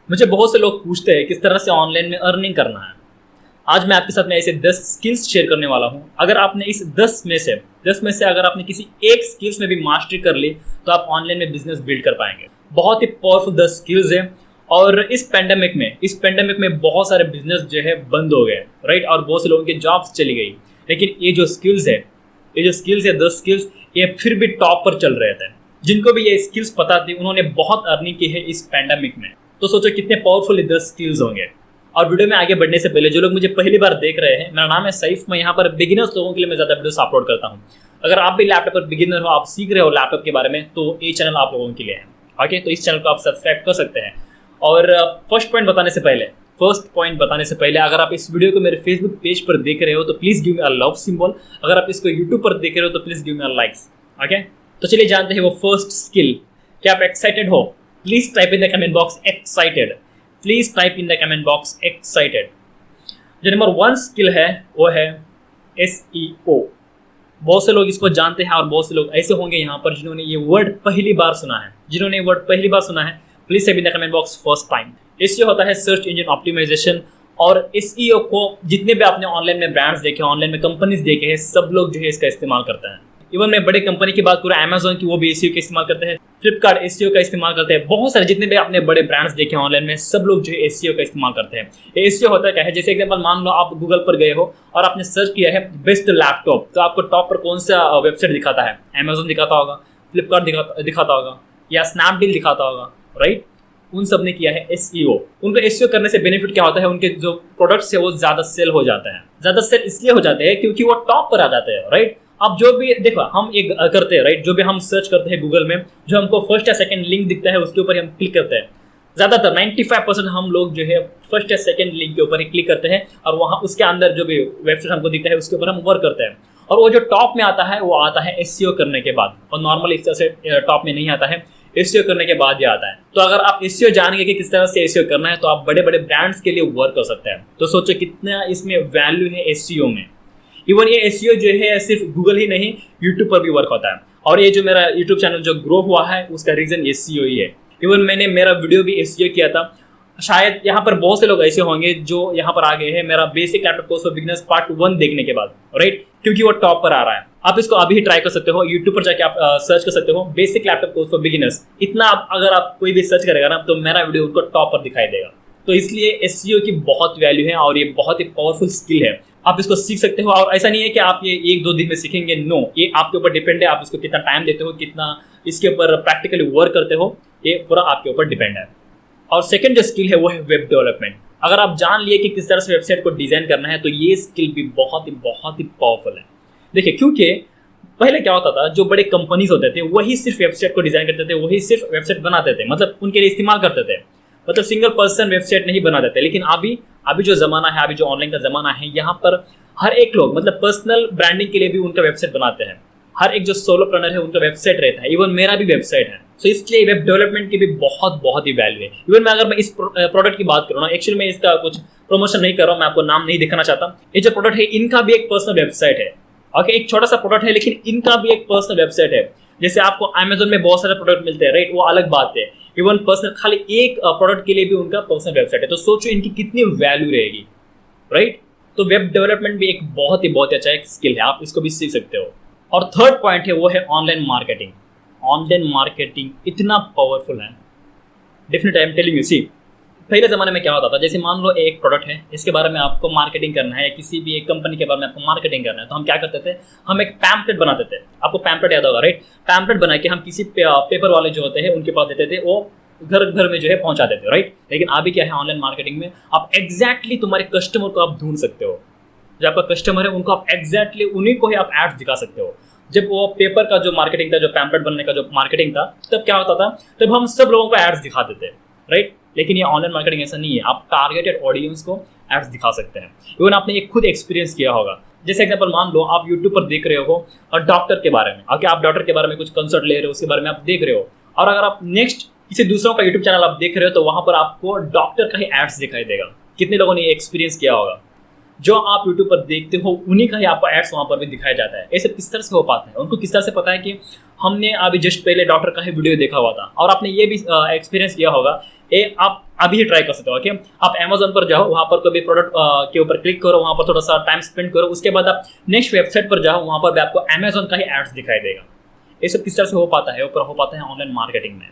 मुझे बहुत से लोग पूछते हैं किस तरह से ऑनलाइन में अर्निंग करना है। आज मैं आपके साथ में ऐसे 10 स्किल्स शेयर करने वाला हूं। अगर आपने इस 10 में से अगर आपने किसी एक स्किल्स में भी मास्टरी कर ली तो आप ऑनलाइन में बिजनेस बिल्ड कर पाएंगे। बहुत ही पावरफुल 10 स्किल्स है। और इस पेंडेमिक में बहुत सारे बिजनेस जो है बंद हो गए, राइट, और बहुत से लोगों की जॉब्स चली गई। लेकिन ये जो स्किल्स है 10 स्किल्स, ये फिर भी टॉप पर चल रहे थे। जिनको भी ये स्किल्स पता थी उन्होंने बहुत अर्निंग की है इस पेंडेमिक में। तो सोचो कितने पावरफुल 10 स्किल्स होंगे। और वीडियो में आगे बढ़ने से पहले जो लोग मुझे पहली बार देख रहे हैं, मेरा नाम है सैफ। मैं यहाँ पर बिगिनर्स लोगों के लिए मैं ज़्यादा वीडियोस अपलोड करता हूँ। अगर आप भी लैपटॉप पर बिगिनर हो, आप सीख रहे हो लैपटॉप के बारे में, तो ये चैनल आप लोगों के लिए है। ओके, तो इस चैनल को आप सब्सक्राइब कर सकते हैं। और फर्स्ट पॉइंट बताने से पहले अगर आप इस वीडियो को मेरे फेसबुक पेज पर देख रहे हो तो please give me a love symbol. अगर आप इसको यूट्यूब पर देख रहे हो तो please give me a likes. Okay, तो चलिए जानते हैं वो फर्स्ट स्किल। क्या आप एक्साइटेड हो? Please type in the comment box excited. Please type in the comment box excited. जो नंबर 1 स्किल है वो है SEO। बहुत से लोग इसको जानते हैं और बहुत से लोग ऐसे होंगे यहाँ पर जिन्होंने ये वर्ड पहली बार सुना है। Please type in the comment box first time. SEO होता है सर्च इंजन ऑप्टिमाइजेशन। और SEO को जितने भी आपने ऑनलाइन में ब्रांड्स देखे, ऑनलाइन में कंपनीज देखे हैं, सब लोग जो है इसका इस्तेमाल करते हैं। इवन मैं बड़े कंपनी की बात करूँ, अमेजोन की, वो भी SEO का इस्तेमाल करते हैं। फ्लिपकार्ट SEO का इस्तेमाल करते हैं। बहुत सारे जितने भी आपने बड़े ब्रांड्स देखे ऑनलाइन में, सब लोग जो है SEO का इस्तेमाल करते हैं। ये SEO होता क्या है? जैसे एग्जांपल मान लो आप गूगल पर गए हो और आपने सर्च किया है बेस्ट लैपटॉप, तो आपको टॉप पर कौन सा वेबसाइट दिखाता है? अमेजोन दिखाता होगा, फ्लिपकार्ट दिखाता होगा, या स्नैपडील दिखाता होगा, राइट। उन सब ने किया है SEO। उनको SEO करने से बेनिफिट क्या होता है? उनके जो प्रोडक्ट्स है वो ज्यादा सेल हो जाते हैं। ज्यादा सेल इसलिए हो जाते हैं क्योंकि वो टॉप पर आ जाते हैं, राइट। अब जो भी देखो हम एक करते हैं, राइट, जो भी हम सर्च करते हैं गूगल में, जो हमको फर्स्ट या सेकंड लिंक दिखता है उसके ऊपर हम क्लिक करते हैं। ज्यादातर 95% हम लोग जो है फर्स्ट या सेकंड लिंक के ऊपर ही क्लिक करते हैं और वहाँ उसके अंदर जो भी वेबसाइट हमको दिखता है उसके ऊपर हम वर्क करते हैं। और वो जो टॉप में आता है वो आता है SEO करने के बाद, और नॉर्मली इस तरह से टॉप में नहीं आता है, SEO करने के बाद ही आता है। तो अगर आप SEO जानेंगे कि किस तरह से SEO करना है तो आप बड़े बड़े ब्रांड्स के लिए वर्क कर सकते हैं। तो सोचो कितना इसमें वैल्यू है SEO में। इवन ये SEO जो है सिर्फ गूगल ही नहीं, यूट्यूब पर भी वर्क होता है। और ये जो मेरा यूट्यूब चैनल जो ग्रो हुआ है उसका रीजन SEO ही है। इवन मैंने मेरा वीडियो भी SEO किया था। शायद यहाँ पर बहुत से लोग ऐसे होंगे जो यहाँ पर आ गए हैं मेरा basic laptop course for beginners part 1 देखने के बाद, राइट, क्योंकि वो टॉप पर आ रहा है। आप इसको अभी ही ट्राई कर सकते हो, यूट्यूब पर जाके आप सर्च कर सकते हो basic laptop course for beginners. इतना अगर आप कोई भी सर्च करेगा ना तो मेरा वीडियो उनको टॉप पर दिखाई देगा। तो इसलिए SEO की बहुत वैल्यू है और ये बहुत ही पावरफुल स्किल है। आप इसको सीख सकते हो। और ऐसा नहीं है कि आप ये 1-2 दिन में सीखेंगे, नो, ये आपके ऊपर डिपेंड है। आप इसको कितना टाइम देते हो, कितना इसके ऊपर प्रैक्टिकली वर्क करते हो, ये पूरा आपके ऊपर डिपेंड है। और सेकंड जो स्किल है वो है वेब डेवलपमेंट। अगर आप जान लिए कि किस तरह से वेबसाइट को डिजाइन करना है तो ये स्किल भी बहुत ही पावरफुल है। देखिए, क्योंकि पहले क्या होता था, जो बड़े कंपनीज होते थे वही सिर्फ वेबसाइट को डिजाइन करते थे, वही सिर्फ वेबसाइट बनाते थे, मतलब उनके लिए इस्तेमाल करते थे, मतलब सिंगल पर्सन वेबसाइट नहीं बनाते थे। लेकिन अभी जो जमाना है, अभी जो ऑनलाइन का जमाना है, यहाँ पर हर एक लोग मतलब पर्सनल ब्रांडिंग के लिए भी उनका वेबसाइट बनाते हैं। हर एक जो सोलोप्रेन्योर है उनका वेबसाइट रहता है। इवन मेरा भी वेबसाइट है। तो इसलिए वेब डेवलपमेंट की भी बहुत ही वैल्यू है। इवन अगर मैं इस प्रोडक्ट की बात करूँ ना, एक्चुअली मैं इसका कुछ प्रमोशन नहीं कर रहा हूँ, मैं आपको नाम नहीं दिखाना चाहता। ये जो प्रोडक्ट है इनका भी एक पर्सनल वेबसाइट है। ओके, एक छोटा सा प्रोडक्ट है लेकिन इनका भी एक पर्सनल वेबसाइट है। जैसे आपको अमेजोन में बहुत सारे प्रोडक्ट मिलते हैं, राइट, वो अलग बात है। इवन पर्सनल खाली एक प्रोडक्ट के लिए भी उनका पर्सनल वेबसाइट है। तो सोचो इनकी कितनी वैल्यू रहेगी, राइट। तो वेब डेवलपमेंट भी एक बहुत ही अच्छा एक स्किल है, आप इसको भी सीख सकते हो। और थर्ड पॉइंट है वो है ऑनलाइन मार्केटिंग। ऑनलाइन मार्केटिंग इतना पावरफुल है, definitely I am telling you. See, पहले ज़माने में क्या होता था, जैसे मान लो एक प्रोडक्ट है, इसके बारे में आपको मार्केटिंग करना है, किसी भी एक कंपनी के बारे में आपको मार्केटिंग करना है, तो हम क्या करते थे, हम एक पैम्पलेट बनाते थे। आपको पैम्पलेट याद होगा, राइट। पैम्पलेट बना के हम किसी पेपर वाले जो होते हैं उनके पास देते थे, वो घर में जो है पहुंचा देते, राइट। लेकिन अभी क्या है, ऑनलाइन मार्केटिंग में आप एग्जैक्टली तुम्हारे कस्टमर को आप ढूंढ सकते हो। जो आपका कस्टमर है उनको आप एग्जैक्टली उन्हीं को ही आप एड्स दिखा सकते हो। जब वो पेपर का जो मार्केटिंग था, जो पैम्पलेट बनने का जो मार्केटिंग था, तब क्या होता था, तब हम सब लोगों को एड्स दिखाते थे, राइट। लेकिन ये ऑनलाइन मार्केटिंग ऐसा नहीं है, आप टारगेटेड ऑडियंस को एड्स दिखा सकते हैं। इवन आपने एक खुद एक्सपीरियंस किया होगा। जैसे एग्जाम्पल मान लो आप यूट्यूब पर देख रहे हो और डॉक्टर के बारे में, अगर आप डॉक्टर के बारे में कुछ कंसल्ट ले रहे हो, उसके बारे में आप देख रहे हो, और अगर आप नेक्स्ट किसी दूसरों का यूट्यूब चैनल आप देख रहे हो तो वहां पर आपको डॉक्टर का ही एड्स दिखाई देगा। कितने लोगों ने ये एक्सपीरियंस किया होगा? जो आप यूट्यूब पर देखते हो उन्हीं का ही आपको एड्स वहां पर भी दिखाया जाता है। ऐसे किस तरह से हो पाता है? उनको किस तरह से पता है कि हमने अभी जस्ट पहले डॉक्टर का ही वीडियो देखा हुआ था। और आपने ये भी एक्सपीरियंस किया होगा, आप अभी ही ट्राई कर सकते हो। ओके, आप Amazon पर जाओ, वहाँ पर कभी प्रोडक्ट के ऊपर क्लिक करो, वहाँ पर थोड़ा सा टाइम स्पेंड करो, उसके बाद आप नेक्स्ट वेबसाइट पर जाओ, वहाँ पर भी आपको Amazon का ही एड्स दिखाई देगा। ये सब किस तरह से हो पाता है? ऊपर हो पाता है ऑनलाइन मार्केटिंग में।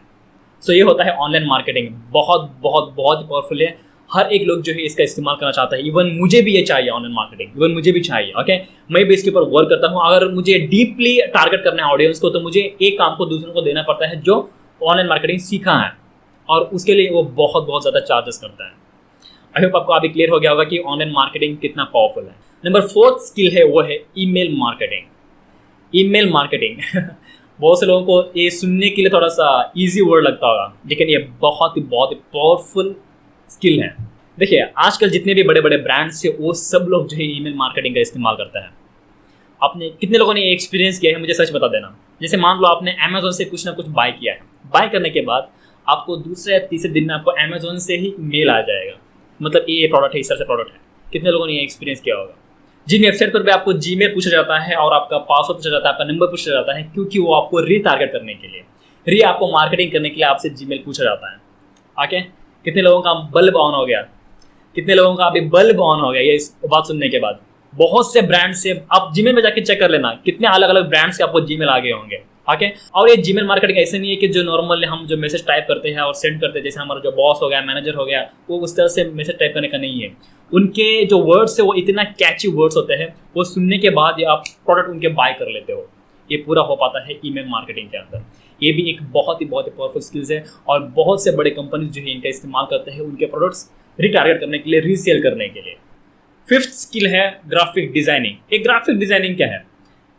सो ये होता है ऑनलाइन मार्केटिंग, बहुत बहुत बहुत ही पावरफुल है। हर एक लोग जो है इसका इस्तेमाल करना चाहता है। इवन मुझे भी ये चाहिए ऑनलाइन मार्केटिंग, इवन मुझे भी चाहिए। ओके, मैं भी इसके ऊपर वर्क करता हूँ। अगर मुझे डीपली टारगेट करना है ऑडियंस को, तो मुझे एक काम को दूसरों को देना पड़ता है जो ऑनलाइन मार्केटिंग सीखा है, और उसके लिए वो बहुत बहुत ज़्यादा चार्जेस करता है। आई होप आपको अभी क्लियर हो गया होगा कि ऑनलाइन मार्केटिंग कितना पावरफुल है। नंबर 4 स्किल है वो है ईमेल मार्केटिंग। ईमेल मार्केटिंग बहुत से लोगों को ये सुनने के लिए थोड़ा सा इजी वर्ड लगता होगा, लेकिन ये बहुत ही पावरफुल स्किल है। देखिए, आजकल जितने भी बड़े बड़े ब्रांड्स है वो सब लोग जो है ईमेल मार्केटिंग का इस्तेमाल करते हैं। आपने कितने लोगों ने ये एक्सपीरियंस किया है, मुझे सच बता देना। जैसे मान लो आपने अमेजोन से कुछ ना कुछ बाय किया है, बाय करने के बाद आपको दूसरे या तीसरे दिन में आपको अमेजोन से ही मेल आ जाएगा, मतलब ये प्रोडक्ट है, इस तरह से प्रोडक्ट है। कितने लोगों ने ये एक्सपीरियंस किया होगा? जिन वेबसाइट पर भी आपको जीमेल पूछा जाता है और आपका पासवर्ड पूछा जाता है, आपका नंबर पूछा जाता है, क्योंकि वो आपको रीटारगेट करने के लिए, आपको मार्केटिंग करने के लिए आपसे जीमेल पूछा जाता है। ओके, कितने लोगों का बल्ब ऑन हो गया? कितने लोगों का अभी बल्ब ऑन हो गया ये इस बात सुनने के बाद? बहुत से ब्रांड से आप जीमेल में जाके चेक कर लेना, कितने अलग अलग ब्रांड से आपको जीमेल आ गए होंगे। ओके, और ये जीमेल मार्केटिंग ऐसे नहीं है कि जो नॉर्मली हम जो मैसेज टाइप करते हैं और सेंड करते हैं, जैसे हमारा जो बॉस हो गया, मैनेजर हो गया, वो उस तरह से मैसेज टाइप करने का नहीं है। उनके जो वर्ड्स है वो इतना कैची वर्ड्स होते हैं, वो सुनने के बाद ये आप प्रोडक्ट उनके बाय कर लेते हो। ये पूरा हो पाता है ईमेल मार्केटिंग के अंदर। ये भी एक बहुत ही पावरफुल स्किल्स है, और बहुत से बड़े कंपनीज जो है इनका इस्तेमाल करते हैं उनके प्रोडक्ट्स रिटारगेट करने के लिए, रीसेल करने के लिए। 5th स्किल है ग्राफिक डिजाइनिंग। एक ग्राफिक डिजाइनिंग क्या है?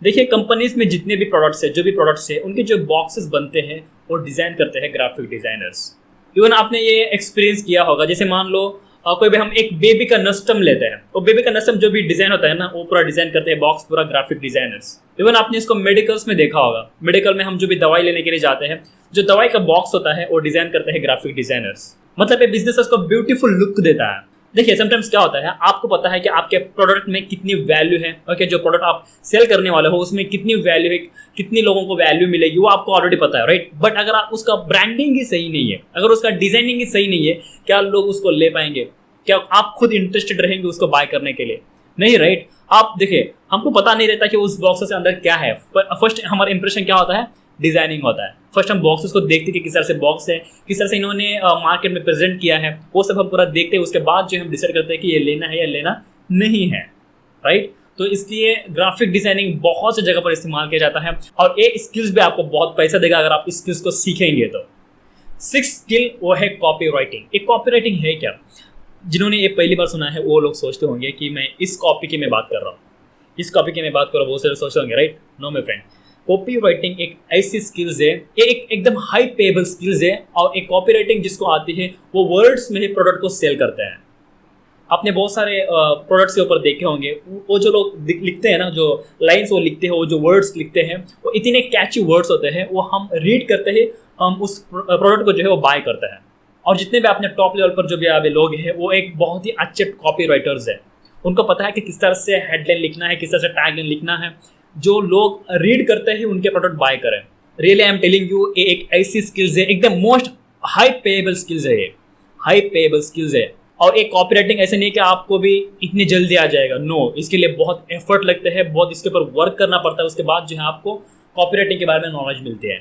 देखिए, कंपनीज में जितने भी प्रोडक्ट्स है, जो भी प्रोडक्ट्स है, उनके जो बॉक्सेस बनते हैं वो डिजाइन करते हैं ग्राफिक डिजाइनर्स। इवन आपने ये एक्सपीरियंस किया होगा, जैसे मान लो कोई भी हम एक बेबी का नस्टम लेते हैं, तो बेबी का नस्टम जो भी डिजाइन होता है ना, वो पूरा डिजाइन करते हैं बॉक्स पूरा ग्राफिक डिजाइनर्स। इवन आपने इसको मेडिकल्स में देखा होगा, मेडिकल में हम जो भी दवाई लेने के लिए जाते हैं, जो दवाई का बॉक्स होता है वो डिजाइन करते हैं ग्राफिक डिजाइनर्स। मतलब ये बिजनेस को ब्यूटीफुल लुक देता है। देखिए, समटाइम्स क्या होता है, आपको पता है कि आपके प्रोडक्ट में कितनी वैल्यू है। ओके, जो प्रोडक्ट आप सेल करने वाले हो उसमें कितनी वैल्यू है, कितनी लोगों को वैल्यू मिलेगी, वो आपको ऑलरेडी पता है, राइट। बट अगर आप उसका ब्रांडिंग ही सही नहीं है, अगर उसका डिजाइनिंग ही सही नहीं है, क्या लोग उसको ले पाएंगे? क्या आप खुद इंटरेस्टेड रहेंगे उसको बाय करने के लिए? नहीं, राइट। आप देखिए, हमको पता नहीं रहता कि उस बॉक्स से अंदर क्या है। फर्स्ट हमारा इंप्रेशन क्या होता है? डिजाइनिंग होता है। फर्स्ट हम बॉक्सेस को देखते हैं कि किस तरह से बॉक्स है, किस तरह से इन्होंने मार्केट में प्रेजेंट किया है, वो सब हम पूरा देखते हैं। उसके बाद जो हम डिसाइड करते हैं कि ये लेना है या लेना नहीं है, राइट। तो इसलिए ग्राफिक डिजाइनिंग बहुत सी जगह पर इस्तेमाल किया जाता है, और ये स्किल्स भी आपको बहुत पैसा देगा अगर आप इस स्किल्स को सीखेंगे तो। 6th स्किल वो है कॉपी राइटिंग। एक कॉपी राइटिंग है क्या? जिन्होंने ये पहली बार सुना है वो लोग सोचते होंगे कि मैं इस कॉपी की मैं बात कर रहा हूँ, इस कॉपी की मैं बात कर रहा हूँ, बहुत सारे सोचते होंगे, right. No my friend, copywriting एक ऐसी स्किल्स है, ये एक एकदम हाई पेएबल स्किल्स है। और एक कॉपी राइटिंग जिसको आती है वो वर्ड्स में ही प्रोडक्ट को सेल करते हैं। आपने बहुत सारे प्रोडक्ट्स के ऊपर देखे होंगे, वो जो लोग लिखते हैं ना, जो लाइन्स वो लिखते हैं, वो जो वर्ड्स लिखते हैं, वो इतने कैची वर्ड्स होते हैं, वो हम रीड करते ही हम उस प्रोडक्ट को जो है वो बाय करते हैं। और जितने भी अपने टॉप लेवल पर जो भी अभी लोग हैं, वो एक बहुत ही अच्छे कॉपी राइटर्स है। उनको पता है कि किस तरह से हेडलाइन लिखना है, किस तरह से टैगलाइन लिखना है, जो लोग रीड करते हैं उनके प्रोडक्ट बाय करें। Really I am telling you, ये एक ऐसी स्किल्स है, एकदम मोस्ट हाई पेएबल स्किल्स है, ये हाई पेएबल स्किल्स है। और एक कॉपी राइटिंग ऐसे नहीं कि आपको भी इतनी जल्दी आ जाएगा, नो। इसके लिए बहुत एफर्ट लगते हैं, बहुत इसके ऊपर वर्क करना पड़ता है। उसके बाद जो है आपको कॉपी राइटिंग के बारे में नॉलेज मिलती है।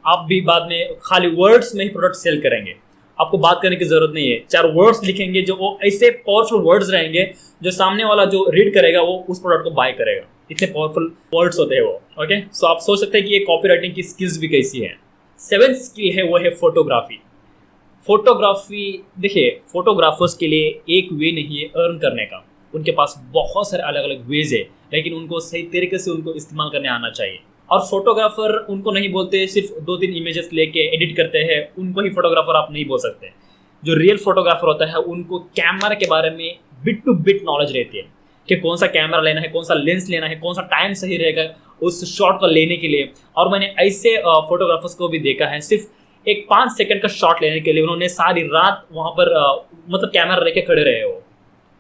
आप भी बाद में खाली वर्ड्स में ही प्रोडक्ट सेल करेंगे, आपको बात करने की जरूरत नहीं है। 4 वर्ड्स लिखेंगे जो वो ऐसे पावरफुल वर्ड्स रहेंगे, जो सामने वाला जो रीड करेगा वो उस प्रोडक्ट को बाय करेगा। इतने पावरफुल वर्ड्स होते हैं वो। ओके, सो आप सोच सकते हैं कि ये कॉपी राइटिंग की स्किल्स भी कैसी है। 7th स्किल है वो है फोटोग्राफी। फोटोग्राफी, देखिए, फोटोग्राफर्स के लिए एक वे नहीं है अर्न करने का, उनके पास बहुत सारे अलग अलग वेज है, लेकिन उनको सही तरीके से उनको इस्तेमाल करने आना चाहिए। और फोटोग्राफर उनको नहीं बोलते सिर्फ 2-3 इमेजेस लेके एडिट करते हैं, उनको ही फोटोग्राफर आप नहीं बोल सकते। जो रियल फोटोग्राफर होता है उनको कैमरा के बारे में बिट टू बिट नॉलेज रहती है कि कौन सा कैमरा लेना है, कौन सा लेंस लेना है, कौन सा टाइम सही रहेगा उस शॉट को लेने के लिए। और मैंने ऐसे फोटोग्राफर्स को भी देखा है, सिर्फ एक 5 सेकंड का शॉट लेने के लिए उन्होंने सारी रात वहाँ पर मतलब कैमरा लेके खड़े रहे हो।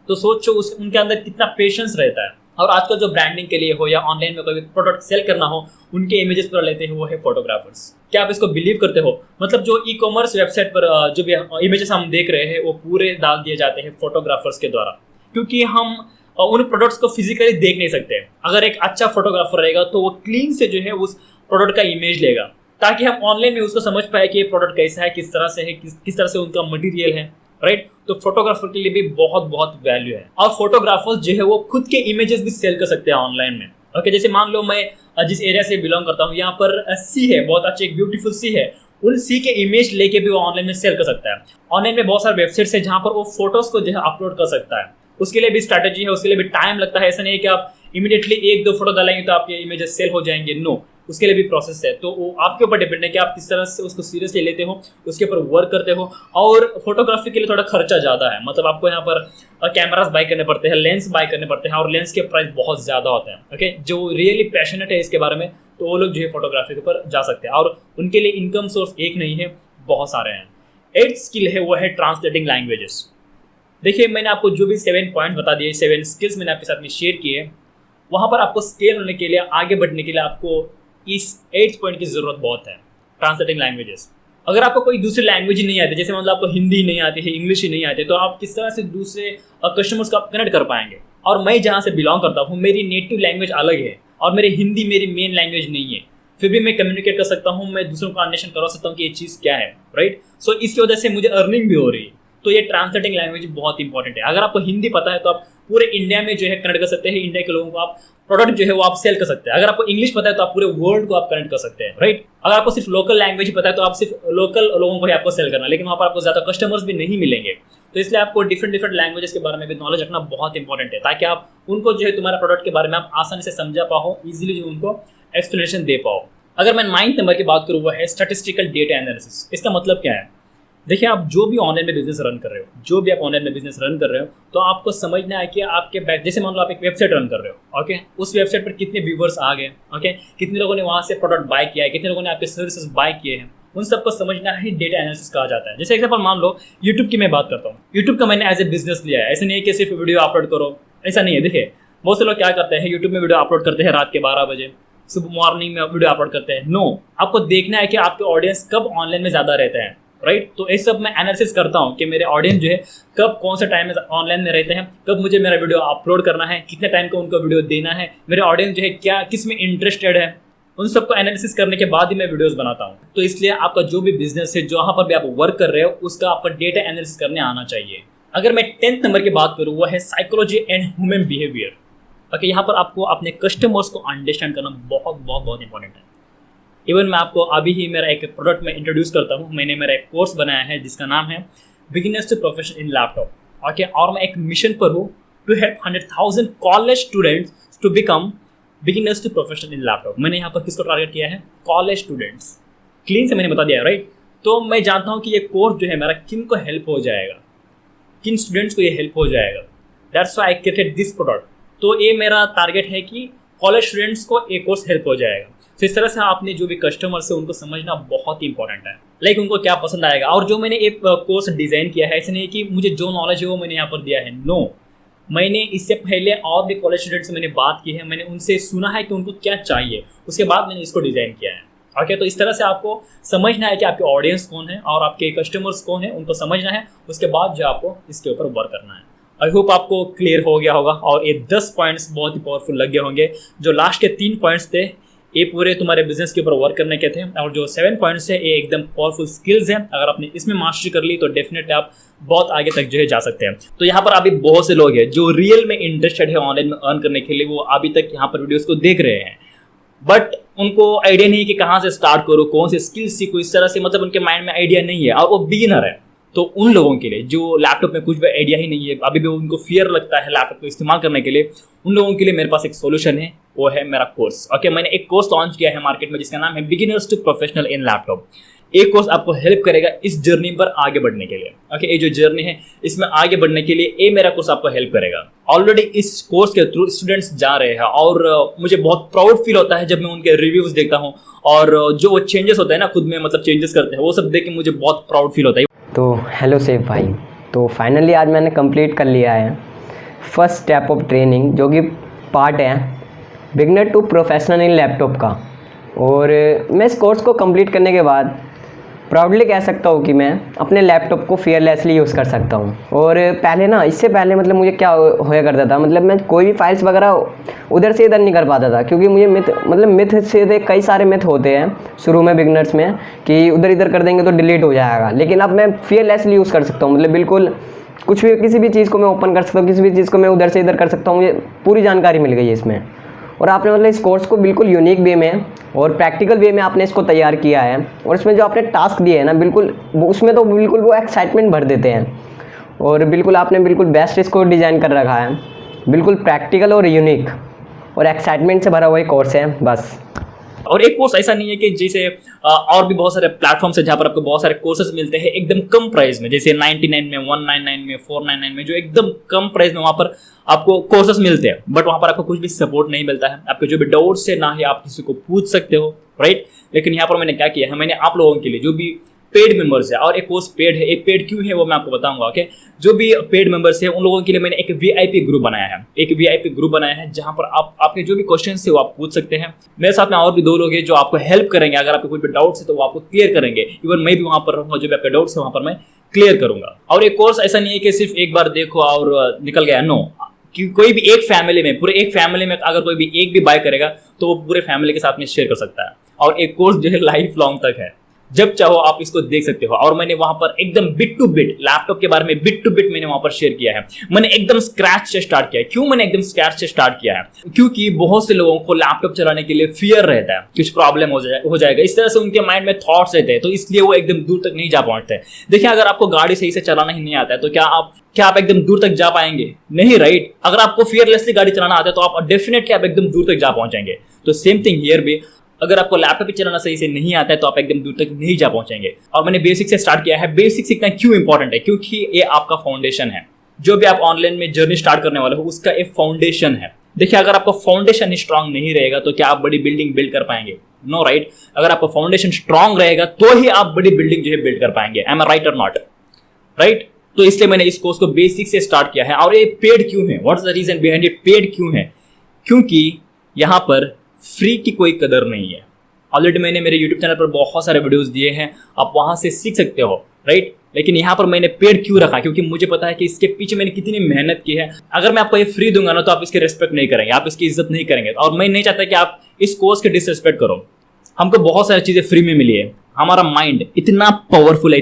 तो सोचो उनके अंदर कितना पेशेंस रहता है। और आजकल जो ब्रांडिंग के लिए हो या ऑनलाइन में कोई प्रोडक्ट सेल करना हो, उनके इमेजेस पर लेते हैं वो है फोटोग्राफर्स। क्या आप इसको बिलीव करते हो? मतलब जो ई कॉमर्स वेबसाइट पर जो भी इमेजेस हम देख रहे हैं वो पूरे डाल दिए जाते हैं फोटोग्राफर्स के द्वारा, क्योंकि हम उन प्रोडक्ट्स को फिजिकली देख नहीं सकते। अगर एक अच्छा फोटोग्राफर रहेगा तो वो क्लीन से जो है उस प्रोडक्ट का इमेज लेगा, ताकि हम ऑनलाइन में उसको समझ पाए कि ये प्रोडक्ट कैसा है, किस तरह से है, किस तरह से उनका मटेरियल है, राइट। तो फोटोग्राफर के लिए भी बहुत बहुत वैल्यू है। और फोटोग्राफर्स जो है वो खुद के इमेजेस भी सेल कर सकते हैं ऑनलाइन में। ओके, जैसे मान लो मैं जिस एरिया से बिलोंग करता हूँ, यहाँ पर सी है, बहुत अच्छी एक ब्यूटीफुल सी है, उन सी के इमेज लेके भी वो ऑनलाइन में सेल कर सकता है। ऑनलाइन में बहुत सारे वेबसाइट्स है जहाँ पर वो फोटोज को जो है अपलोड कर सकता है। उसके लिए भी स्ट्रैटेजी है, उसके लिए भी टाइम लगता है। ऐसा नहीं है कि आप इमीडिएटली 1-2 फोटो डालेंगे तो आपके इमेजेस सेल हो जाएंगे, नो, उसके लिए भी प्रोसेस है। तो वो आपके ऊपर डिपेंड है कि आप किस तरह से उसको सीरियसली लेते हो, उसके ऊपर वर्क करते हो। और फोटोग्राफी के लिए थोड़ा खर्चा ज़्यादा है, मतलब आपको यहाँ पर कैमरास बाय करने पड़ते हैं, लेंस बाय करने पड़ते हैं, और लेंस के प्राइस बहुत ज़्यादा होते हैं। ओके, जो रियली पैशनेट है इसके बारे में तो वो लोग जो है फोटोग्राफी के ऊपर जा सकते हैं, और उनके लिए इनकम सोर्स एक नहीं है, बहुत सारे हैं। 8th स्किल है वो है ट्रांसलेटिंग लैंग्वेजेस। देखिए, मैंने आपको जो भी 7 पॉइंट बता दिए, 7 स्किल्स मैंने आपके साथ में शेयर किए, वहाँ पर आपको स्केल होने के लिए, आगे बढ़ने के लिए आपको इस 8th पॉइंट की ज़रूरत बहुत है, ट्रांसलेटिंग लैंग्वेजेस। अगर आपको कोई दूसरी लैंग्वेज ही नहीं आती, जैसे मतलब आपको हिंदी नहीं आती है, इंग्लिश ही नहीं आती, तो आप किस तरह से दूसरे कस्टमर्स को आप कनेक्ट कर पाएंगे? और मैं जहाँ से बिलोंग करता हूँ, मेरी नेटिव लैंग्वेज अलग है और मेरी हिंदी मेरी मेन लैंग्वेज नहीं है, फिर भी मैं कम्युनिकेट कर सकता हूँ, मैं दूसरों को अंडरस्टैंड करवा सकता हूँ कि ये चीज़ क्या है, राइट। सो इसकी वजह से मुझे अर्निंग भी हो रही है। तो ये ट्रांसलेटिंग लैंग्वेज बहुत इंपॉर्टेंट है। अगर आपको हिंदी पता है तो आप पूरे इंडिया में जो है कनेक्ट कर सकते हैं, इंडिया के लोगों को आप प्रोडक्ट जो है वो आप सेल कर सकते हैं। अगर आपको इंग्लिश पता है तो आप पूरे वर्ल्ड को आप कनेक्ट कर सकते हैं, राइट। अगर आपको सिर्फ लोकल लैंग्वेज पता है तो आप सिर्फ लोकल लोगों को ही आपको सेल करना है, लेकिन वहाँ पर आपको ज़्यादा कस्टमर्स भी नहीं मिलेंगे। तो इसलिए आपको डिफरेंट लैंग्वेजेस के बारे में भी नॉलेज रखना बहुत इंपॉर्टेंट है, ताकि आप उनको जो है तुम्हारा प्रोडक्ट के बारे में आप आसानी से समझा पाओ, ईजिली जो उनको एक्सप्लेनेशन दे पाओ। अगर मैं 9th नंबर की बात करूँ वो है स्टैटिस्टिकल डेटा एनालिसिस। इसका मतलब क्या है? देखिए, आप जो भी ऑनलाइन में बिजनेस रन कर रहे हो, तो आपको समझना है कि आपके बैक, जैसे मान लो आप एक वेबसाइट रन कर रहे हो, ओके, उस वेबसाइट पर कितने व्यूवर्स आ गए, ओके, कितने लोगों ने वहाँ से प्रोडक्ट बाय किया है, कितने लोगों ने आपके सर्विसेज बाय किए हैं, उन सबको समझना ही डेटा एनालिसिस कहा जाता है। जैसे एग्जाम्पल मान लो यूट्यूब की मैं बात करता हूँ, यूट्यूब का मैंने एज ए बिजनेस लिया है। ऐसा नहीं है कि सिर्फ वीडियो अपलोड करो, ऐसा नहीं है। देखिए, बहुत से लोग क्या करते हैं, यूट्यूब में वीडियो अपलोड करते हैं रात के 12 बजे, सुबह मॉर्निंग में वीडियो अपलोड करते हैं। नो, आपको देखना है कि आपके ऑडियंस कब ऑनलाइन में ज़्यादा रहते हैं, राइट। तो इस सब मैं एनालिसिस करता हूँ कि मेरे ऑडियंस जो है कब कौन सा टाइम में ऑनलाइन में रहते हैं, कब मुझे मेरा वीडियो अपलोड करना है, कितने टाइम को उनको वीडियो देना है, मेरे ऑडियंस जो है क्या किस में इंटरेस्टेड है, उन सबको एनालिसिस करने के बाद ही मैं वीडियोस बनाता हूँ। तो इसलिए आपका जो भी बिजनेस है, जहाँ पर भी आप वर्क कर रहे हो, उसका आपका डेटा एनालिसिस करने आना चाहिए। अगर मैं 10th नंबर की बात करूँ, वो है psychology and human behaviour. Okay, यहाँ पर आपको अपने कस्टमर्स को अंडरस्टैंड करना बहुत इंपॉर्टेंट है। इवन मैं आपको अभी ही मेरा एक प्रोडक्ट में इंट्रोड्यूस करता हूँ। मैंने मेरा एक कोर्स बनाया है जिसका नाम है beginners to professional in laptop, okay, और मैं एक मिशन पर हूँ to help 100,000 college students to become beginners to professional in laptop. मैंने यहाँ पर किसको टारगेट किया है? College students. क्लीन से मैंने बता दिया, राइट। तो मैं जानता हूँ कि ये कोर्स जो है मेरा किन को हेल्प हो जाएगा, किन स्टूडेंट्स को ये हेल्प हो जाएगा। That's why I created this product. तो ये मेरा टारगेट है कि कॉलेज स्टूडेंट्स को एक कोर्स हेल्प हो जाएगा। तो इस तरह से आपने जो भी कस्टमर्स है उनको समझना बहुत ही इंपॉर्टेंट है, लाइक उनको क्या पसंद आएगा। और जो मैंने एक कोर्स डिज़ाइन किया है, ऐसे नहीं कि मुझे जो नॉलेज है वो मैंने यहाँ पर दिया है, नो। मैंने इससे पहले और भी कॉलेज स्टूडेंट्स से मैंने बात की है, मैंने उनसे सुना है कि उनको क्या चाहिए, उसके बाद मैंने इसको डिज़ाइन किया है। ओके, तो इस तरह से आपको समझना है कि आपके ऑडियंस कौन है और आपके कस्टमर्स कौन है, उनको समझना है। उसके बाद जो आपको इसके ऊपर वर्क करना है। आई होप आपको क्लियर हो गया होगा और ये 10 पॉइंट्स बहुत ही पावरफुल लग गए होंगे। जो लास्ट के 3 पॉइंट्स थे ये पूरे तुम्हारे बिजनेस के ऊपर वर्क करने के थे, और जो 7 पॉइंट्स है ये एकदम पावरफुल स्किल्स हैं। अगर आपने इसमें मास्टरी कर ली तो डेफिनेटली आप बहुत आगे तक जो है जा सकते हैं। तो यहाँ पर अभी बहुत से लोग हैं जो रियल में इंटरेस्टेड है ऑनलाइन में अर्न करने के लिए, वो अभी तक यहाँ पर वीडियोस को देख रहे हैं, बट उनको आइडिया नहीं कि कहाँ से स्टार्ट करो, कौन से स्किल्स सीखो, इस तरह से मतलब उनके माइंड में आइडिया नहीं है और वो बिगिनर है। तो उन लोगों के लिए जो लैपटॉप में कुछ भी आइडिया ही नहीं है, अभी भी उनको फियर लगता है लैपटॉप को इस्तेमाल करने के लिए, उन लोगों के लिए मेरे पास एक सोल्यूशन है, वो है मेरा कोर्स। ओके, मैंने एक कोर्स लॉन्च किया है मार्केट में जिसका नाम है beginners to professional in laptop. एक कोर्स आपको हेल्प करेगा इस जर्नी पर आगे बढ़ने के लिए। ओके, ये जो जर्नी है इसमें आगे बढ़ने के लिए ये मेरा कोर्स आपको हेल्प करेगा। ऑलरेडी इस कोर्स के थ्रू स्टूडेंट्स जा रहे हैं और मुझे बहुत प्राउड फील होता है जब मैं उनके रिव्यूज देखता हूँ और जो वो चेंजेस होते हैं ना, खुद में मतलब चेंजेस करते हैं, वो सब देख के मुझे बहुत प्राउड फील होता है। तो हेलो सेफ भाई, तो फाइनली आज मैंने कंप्लीट कर लिया है फर्स्ट स्टेप ऑफ ट्रेनिंग, जो कि पार्ट है beginner to professional in laptop का। और मैं इस कोर्स को कंप्लीट करने के बाद प्राउडली कह सकता हूँ कि मैं अपने लैपटॉप को फियरलेसली यूज़ कर सकता हूँ। और पहले ना, इससे पहले मतलब मुझे क्या होया करता था, मतलब मैं कोई भी फाइल्स वगैरह उधर से इधर नहीं कर पाता था, क्योंकि मुझे मिथ से कई सारे मिथ होते हैं शुरू में बिगनर्स में कि उधर इधर कर देंगे तो डिलीट हो जाएगा। लेकिन अब मैं फियरलेसली यूज़ कर सकता हूँ, मतलब बिल्कुल कुछ भी, किसी भी चीज़ को मैं ओपन कर सकता हूँ, किसी भी चीज़ को मैं उधर से इधर कर सकता हूँ। मुझे पूरी जानकारी मिल गई है इसमें। और आपने मतलब इस कोर्स को बिल्कुल यूनिक वे में और प्रैक्टिकल वे में आपने इसको तैयार किया है। और इसमें जो आपने टास्क दिए हैं ना, बिल्कुल उसमें तो बिल्कुल वो एक्साइटमेंट भर देते हैं। और बिल्कुल आपने बिल्कुल बेस्ट इसको डिज़ाइन कर रखा है, बिल्कुल प्रैक्टिकल और यूनिक और एक्साइटमेंट से भरा हुआ कोर्स है बस। और एक कोर्स ऐसा नहीं है कि जैसे और भी बहुत सारे प्लेटफॉर्म्स है जहाँ पर आपको बहुत सारे कोर्सेज मिलते हैं एकदम कम प्राइस में, जैसे 99 में, 199 में, 499 में, जो एकदम कम प्राइस में वहाँ पर आपको कोर्सेज मिलते हैं। बट वहाँ पर आपको कुछ भी सपोर्ट नहीं मिलता है, आपके जो भी डाउट्स है ना ही आप किसी को पूछ सकते हो, राइट। लेकिन यहाँ पर मैंने क्या किया है, मैंने आप लोगों के लिए जो भी पेड मेंबर्स है, और एक कोर्स पेड है, एक पेड क्यों है वो मैं आपको बताऊंगा। ओके, जो भी पेड मेंबर्स है उन लोगों के लिए मैंने एक वीआईपी ग्रुप बनाया है, जहां पर आपके जो भी क्वेश्चंस है वो आप पूछ सकते हैं। मेरे साथ में और भी 2 लोग हैं जो आपको हेल्प करेंगे, अगर आपको कोई भी डाउट्स है तो वो आपको क्लियर करेंगे। इवन मैं भी वहां पर रहूंगा, जो भी आपके डाउट्स है वहां पर मैं क्लियर करूंगा। और एक कोर्स ऐसा नहीं है कि सिर्फ एक बार देखो और निकल गया, नो। कि कोई भी एक फैमिली में, पूरे एक फैमिली में अगर कोई भी एक भी बाय करेगा तो वो पूरे फैमिली के साथ में शेयर कर सकता है। और एक कोर्स जो है लाइफ लॉन्ग तक है, जब चाहो आप इसको देख सकते हो। और मैंने वहां पर एकदम बिट टू बिट लैपटॉप के बारे में बिट टू बिट मैंने वहां पर शेयर किया है। मैंने एकदम स्क्रैच से स्टार्ट किया है। क्यों मैंने एकदम स्क्रैच से स्टार्ट किया है? क्योंकि बहुत से लोगों को लैपटॉप चलाने के लिए फियर रहता है, कुछ प्रॉब्लम हो जाएगा, इस तरह से उनके माइंड में थॉट्स रहते हैं, तो इसलिए वो एकदम दूर तक नहीं जा पहुंचते। देखिए, अगर आपको गाड़ी सही से चलाना ही नहीं आता है तो क्या आप एकदम दूर तक जा पाएंगे? नहीं, राइट। अगर आपको फियरलेसली गाड़ी चलाना आता है तो आप डेफिनेटली आप एकदम दूर तक जा पहुंचेंगे। तो सेम थिंग हियर भी, अगर आपको लैपटॉप पे चलाना सही से नहीं आता है तो आप एकदम दूर तक नहीं जा पहुंचेंगे। और मैंने बेसिक से स्टार्ट किया है। बेसिक सीखना क्यों इंपॉर्टेंट है? क्योंकि ये आपका फाउंडेशन है। जो भी आप ऑनलाइन में जर्नी स्टार्ट करने वाले हो उसका एक फाउंडेशन है। देखिए, अगर आपका फाउंडेशन स्ट्रांग नहीं रहेगा तो क्या आप बड़ी बिल्डिंग बिल्ड कर पाएंगे? No, right. अगर आपका फाउंडेशन स्ट्रांग रहेगा तो ही आप बड़ी बिल्डिंग जो है बिल्ड कर पाएंगे। एम आई राइट और नॉट? राइट। तो इसलिए मैंने इस कोर्स को बेसिक से स्टार्ट किया है। और ये पेड क्यों है? What is the reason behind it? Paid क्यों है? क्योंकि यहां पर फ्री की कोई कदर नहीं है। ऑलरेडी मैंने मेरे YouTube चैनल पर बहुत सारे वीडियोस दिए हैं, आप वहां से सीख सकते हो, राइट। लेकिन यहाँ पर मैंने पेड क्यों रखा? क्योंकि मुझे पता है कि इसके पीछे मैंने कितनी मेहनत की है। अगर मैं आपको ये फ्री दूंगा ना तो आप इसकी रिस्पेक्ट नहीं करेंगे, आप इसकी इज्जत नहीं करेंगे। और मैं नहीं चाहता कि आप इस कोर्स के डिसरिस्पेक्ट करो। हमको बहुत सारी चीजें फ्री में मिली है। हमारा माइंड इतना पावरफुल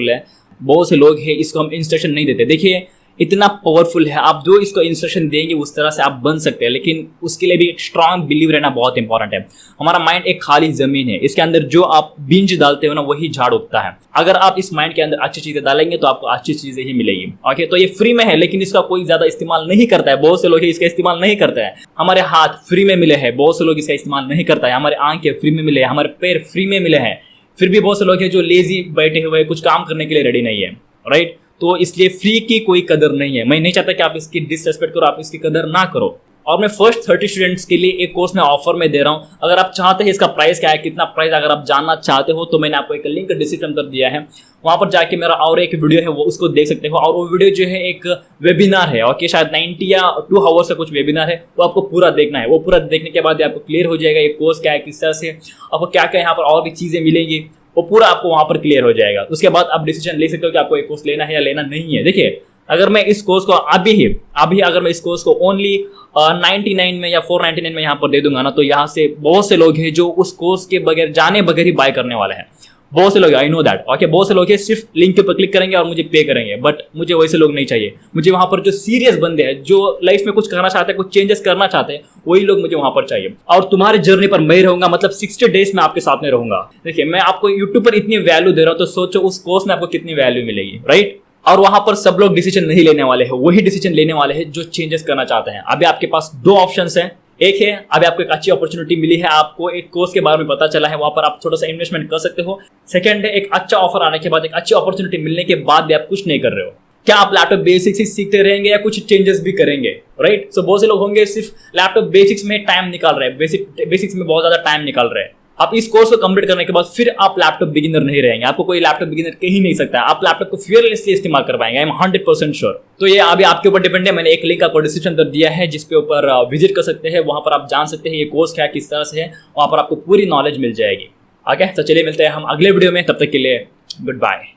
है, बहुत से लोग हैं इसको हम इंस्ट्रक्शन नहीं देते। देखिए, इतना पावरफुल है, आप जो इसको इंस्ट्रक्शन देंगे उस तरह से आप बन सकते हैं, लेकिन उसके लिए भी एक स्ट्रांग बिलीव रहना बहुत इंपॉर्टेंट है। हमारा माइंड एक खाली जमीन है, इसके अंदर जो आप बीज डालते हो ना वही झाड़ उगता है। अगर आप इस माइंड के अंदर अच्छी चीजें डालेंगे तो आपको अच्छी चीजें ही मिलेगी। ओके, तो ये फ्री में है लेकिन इसका कोई ज्यादा इस्तेमाल नहीं करता है। बहुत से लोग इसका इस्तेमाल नहीं करते हैं। हमारे हाथ फ्री में मिले हैं, बहुत से लोग इसका इस्तेमाल नहीं करता है। हमारे आंखें फ्री में मिले हैं, हमारे पैर फ्री में मिले हैं, फिर भी बहुत से लोग हैं जो लेजी बैठे हुए कुछ काम करने के लिए रेडी नहीं है, राइट। तो इसलिए फ्री की कोई कदर नहीं है। मैं नहीं चाहता कि आप इसकी डिसरेस्पेक्ट करो, आप इसकी कदर ना करो। और मैं फर्स्ट 30 स्टूडेंट्स के लिए एक कोर्स में ऑफर में दे रहा हूं। अगर आप चाहते हैं इसका प्राइस क्या है, कितना प्राइस, अगर आप जानना चाहते हो तो मैंने आपको एक लिंक डिस्क्रिप्शन पर दिया है, वहां पर जाके मेरा और एक वीडियो है वो उसको देख सकते हो। और वो वीडियो जो है एक वेबिनार है, ओके, शायद 90 या 2 आवर्स का कुछ वेबिनार है, वो आपको पूरा देखना है। वो पूरा देखने के बाद आपको क्लियर हो जाएगा ये कोर्स क्या है, किस तरह से आपको क्या क्या यहाँ पर और भी चीजें मिलेंगी, वो पूरा आपको वहां पर क्लियर हो जाएगा। उसके बाद आप डिसीजन ले सकते हो कि आपको एक कोर्स लेना है या लेना नहीं है। देखिए, अगर मैं इस कोर्स को अभी अगर मैं इस कोर्स को ओनली 99 में या 499 में यहाँ पर दे दूंगा ना, तो यहाँ से बहुत से लोग हैं जो उस कोर्स के बगैर जाने बगैर ही बाय करने वाले हैं। बहुत से लोग, आई नो दैट, ओके, बहुत से लोग हैं सिर्फ लिंक के ऊपर क्लिक करेंगे और मुझे पे करेंगे। बट मुझे वैसे लोग नहीं चाहिए। मुझे वहां पर जो सीरियस बंदे हैं, जो लाइफ में कुछ करना चाहते हैं, कुछ चेंजेस करना चाहते हैं, वही लोग मुझे वहां पर चाहिए। और तुम्हारे जर्नी पर मैं रहूंगा, मतलब 60 डेज में आपके साथ में रहूंगा। देखिए, मैं आपको यूट्यूब पर इतनी वैल्यू दे रहा हूं तो सोचो उस कोर्स में आपको कितनी वैल्यू मिलेगी, राइट। और वहां पर सब लोग डिसीजन नहीं लेने वाले हैं, वही डिसीजन लेने वाले हैं जो चेंजेस करना चाहते हैं। अभी आपके पास 2 ऑप्शंस हैं। एक है, अभी आपको एक अच्छी अपॉर्चुनिटी मिली है, आपको एक कोर्स के बारे में पता चला है, वहां पर आप थोड़ा सा इन्वेस्टमेंट कर सकते हो। सेकंड है, एक अच्छा ऑफर आने के बाद, एक अच्छी अपॉर्चुनिटी मिलने के बाद भी आप कुछ नहीं कर रहे हो। क्या आप लैपटॉप बेसिक्स ही सीखते रहेंगे या कुछ चेंजेस भी करेंगे, राइट। सो बहुत से लोग होंगे सिर्फ लैपटॉप बेसिक्स में टाइम निकाल रहे हैं, बेसिक्स में बहुत ज्यादा टाइम निकाल रहे हैं। आप इस कोर्स को कंप्लीट करने के बाद फिर आप लैपटॉप बिगिनर नहीं रहेंगे, आपको कोई लैपटॉप बिगिनर कह ही नहीं सकता है, आप लैपटॉप को फियरलेसली इस्तेमाल कर पाएंगे। I am 100% sure. तो ये अभी आपके ऊपर डिपेंड है। मैंने एक लिंक आपको डिस्क्रिप्शन अंदर दिया है जिसके ऊपर विजिट कर सकते हैं, वहां पर आप जान सकते हैं ये कोर्स क्या किस तरह से है, वहां पर आपको पूरी नॉलेज मिल जाएगी। ओके, तो चलिए मिलते हैं हम अगले वीडियो में, तब तक के लिए गुड बाय।